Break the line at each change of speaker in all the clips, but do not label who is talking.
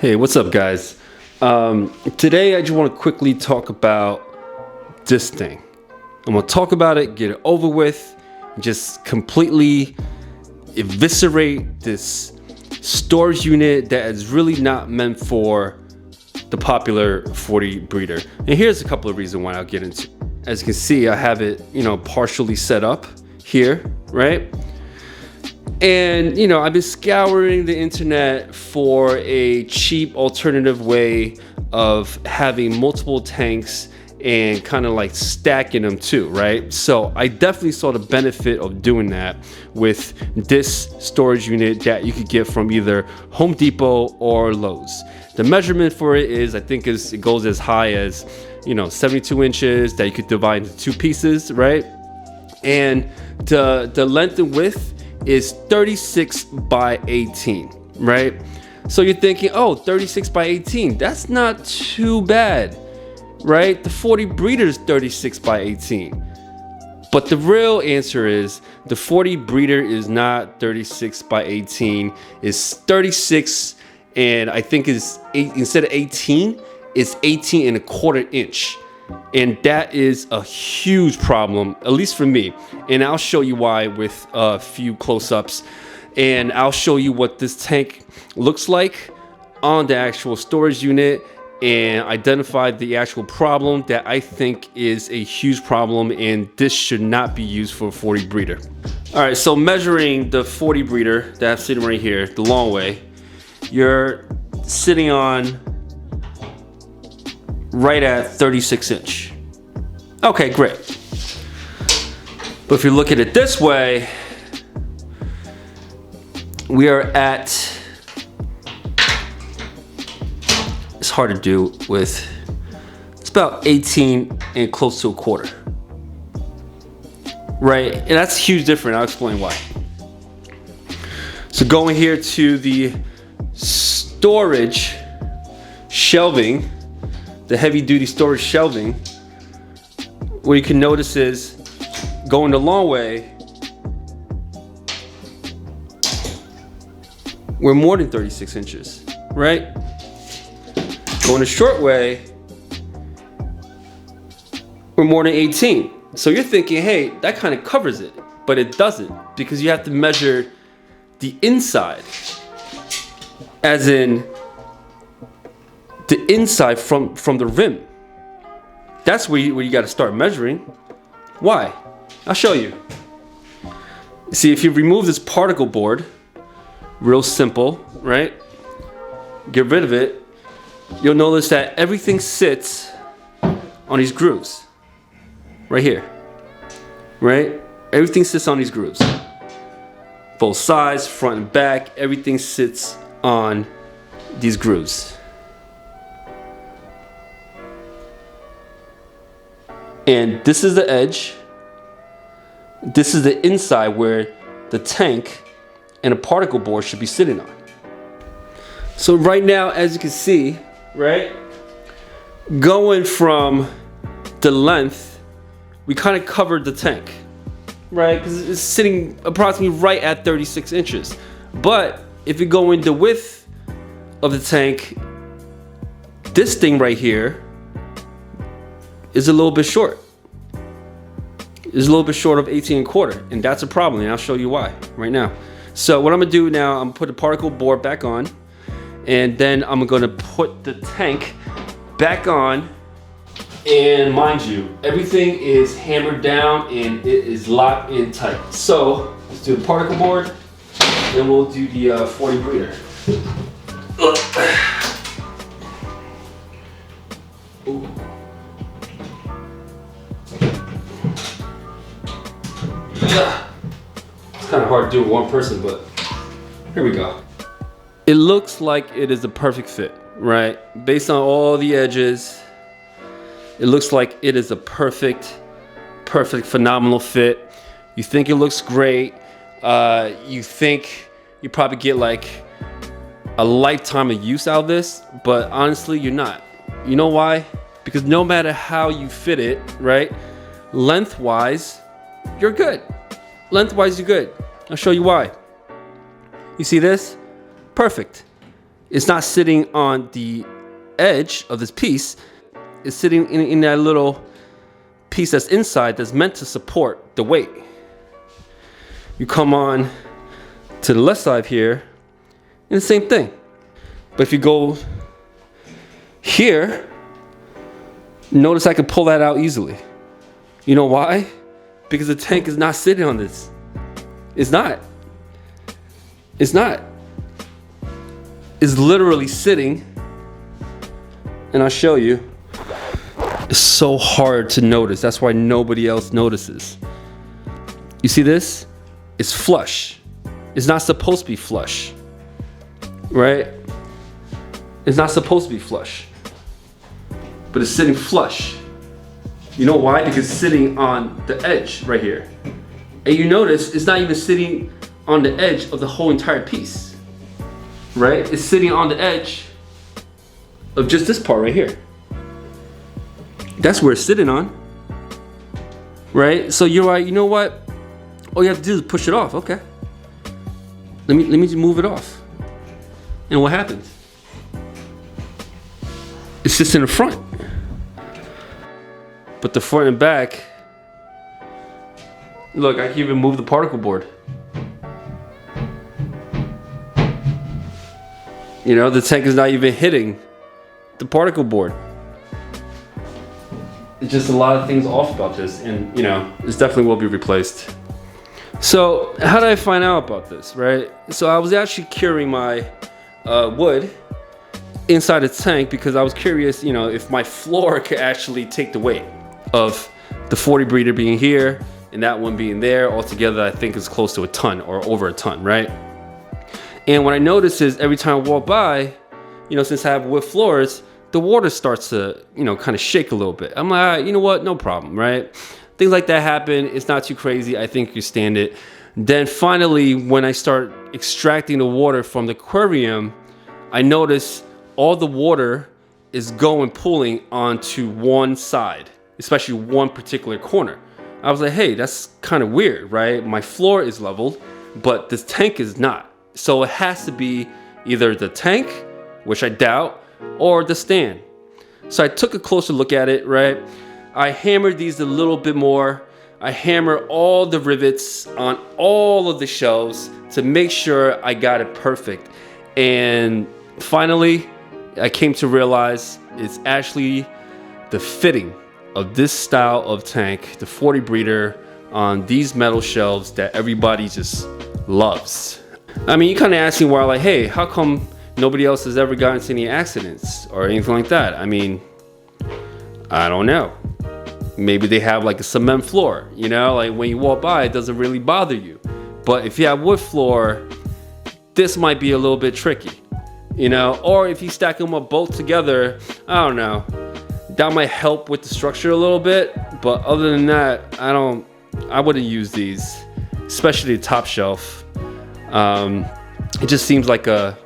Hey, what's up guys? Today I just want to quickly talk about this thing. I'm going to talk about it, get it over with, just completely eviscerate this storage unit that is really not meant for the popular 40 breeder. And here's a couple of reasons why I'll get into. As you can see, I have it, partially set up here, right? And, I've been scouring the internet for a cheap alternative way of having multiple tanks and kind of like stacking them too, right? So I definitely saw the benefit of doing that with this storage unit that you could get from either Home Depot or Lowe's. The measurement for it is, it goes as high as, 72 inches that you could divide into two pieces, right? And the length and width is 36 by 18, right? So you're thinking, oh, 36 by 18, that's not too bad, right? The 40 breeder is 36 by 18. But the real answer is the 40 breeder is not 36 by 18, it's 36, and I think is instead of 18, it's 18.25 inch. And that is a huge problem, at least for me. And I'll show you why with a few close-ups. And I'll show you what this tank looks like on the actual storage unit and identify the actual problem that I think is a huge problem, and this should not be used for a 40 breeder. All right, so measuring the 40 breeder that I'm sitting right here, the long way, you're sitting on right at 36 inch. Okay, great. But if you look at it this way, we are at, it's hard to do with, it's about 18 and close to a quarter. Right, and that's a huge difference. I'll explain why. So going here to the storage shelving, the heavy duty storage shelving, what you can notice is going the long way, we're more than 36 inches, right? Going the short way, we're more than 18. So you're thinking, hey, that kind of covers it, but it doesn't, because you have to measure the inside, as in the inside from the rim. That's where you got to start measuring. Why? I'll show you. See, if you remove this particle board, real simple, right? Get rid of it. You'll notice that everything sits on these grooves. Right here. Right? Everything sits on these grooves. Both sides, front and back, everything sits on these grooves. And this is the edge. This is the inside where the tank and a particle board should be sitting on. So right now, as you can see, right, going from the length, we kind of covered the tank, right? Because it's sitting approximately right at 36 inches. But if you go in the width of the tank, this thing right here is a little bit short. It's a little bit short of 18.25, and that's a problem, and I'll show you why right now. So what I'm gonna do now, I'm gonna put the particle board back on, and then I'm gonna put the tank back on, and mind you, everything is hammered down and it is locked in tight. So let's do the particle board, then we'll do the 40 breeder. Ooh. It's kind of hard to do with one person, but here we go. It looks like it is a perfect fit, right? Based on all the edges, it looks like it is a perfect, phenomenal fit. You think it looks great. You think you probably get like a lifetime of use out of this, but honestly, you're not. You know why? Because no matter how you fit it, right? Lengthwise, you're good. Lengthwise, you're good. I'll show you why. You see this? Perfect. it's not sitting on the edge of this piece. It's sitting in that little piece that's inside that's meant to support the weight. You come on to the left side here, and the same thing. But if you go here, notice I can pull that out easily. You know why? Because the tank is not sitting on this. It's not. It's not. It's literally sitting, and I'll show you. It's so hard to notice. That's why nobody else notices. You see this? It's flush. It's not supposed to be flush, right? It's not supposed to be flush, but it's sitting flush. You know why? Because it's sitting on the edge right here. And you notice it's not even sitting on the edge of the whole entire piece, right? It's sitting on the edge of just this part right here. That's where it's sitting on, right? So you're like, you know what? All you have to do is push it off. Okay. Let me just move it off. And what happens? It sits in the front. But the front and back, look, I can even move the particle board. You know, the tank is not even hitting the particle board. It's just a lot of things off about this, and you know, this definitely will be replaced. So how did I find out about this, right? So I was actually curing my wood inside the tank because I was curious, you know, if my floor could actually take the weight of the 40 breeder being here and that one being there. Altogether, I think it's close to a ton or over a ton, right? And what I noticed is every time I walk by, you know, since I have wood floors, the water starts to, you know, kind of shake a little bit. I'm like, all right, you know what, no problem, right? Things like that happen. It's not too crazy. I think you stand it. Then finally, when I start extracting the water from the aquarium, I notice all the water is pulling onto one side, especially one particular corner. I was like, hey, that's kind of weird, right? My floor is leveled, but this tank is not. So it has to be either the tank, which I doubt, or the stand. So I took a closer look at it, right? I hammered these a little bit more. I hammered all the rivets on all of the shelves to make sure I got it perfect. And finally, I came to realize it's actually the fitting of this style of tank, the 40 breeder, on these metal shelves that everybody just loves. I mean, you kind of ask me why, like, hey, how come nobody else has ever gotten into any accidents or anything like that? I mean, I don't know. Maybe they have like a cement floor, you know, like when you walk by, it doesn't really bother you. But if you have wood floor, this might be a little bit tricky, you know, or if you stack them up both together, I don't know, that might help with the structure a little bit. But other than that, I wouldn't use these, especially the top shelf. It just seems like a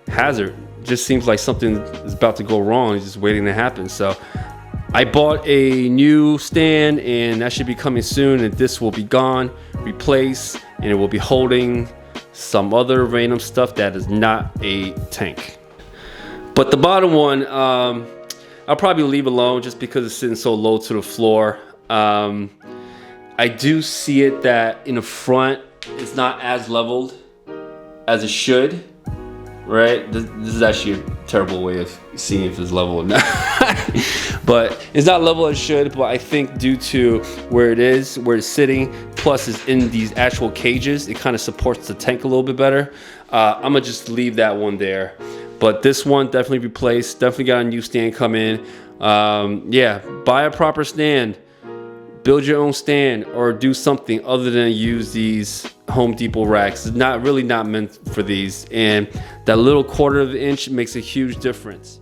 hazard. It just seems like something is about to go wrong. It's just waiting to happen. So I bought a new stand, and that should be coming soon, and this will be gone, replaced, and it will be holding some other random stuff that is not a tank. But the bottom one, I'll probably leave alone just because it's sitting so low to the floor. I do see it that in the front, it's not as leveled as it should, right? This is actually a terrible way of seeing if it's level or not. But it's not level as it should, but I think due to where it is, where it's sitting, plus it's in these actual cages, it kind of supports the tank a little bit better. I'm gonna just leave that one there. But this one definitely replaced, definitely got a new stand come in. Yeah, buy a proper stand, build your own stand, or do something other than use these Home Depot racks. It's not meant for these, and that little 1/4 of an inch makes a huge difference.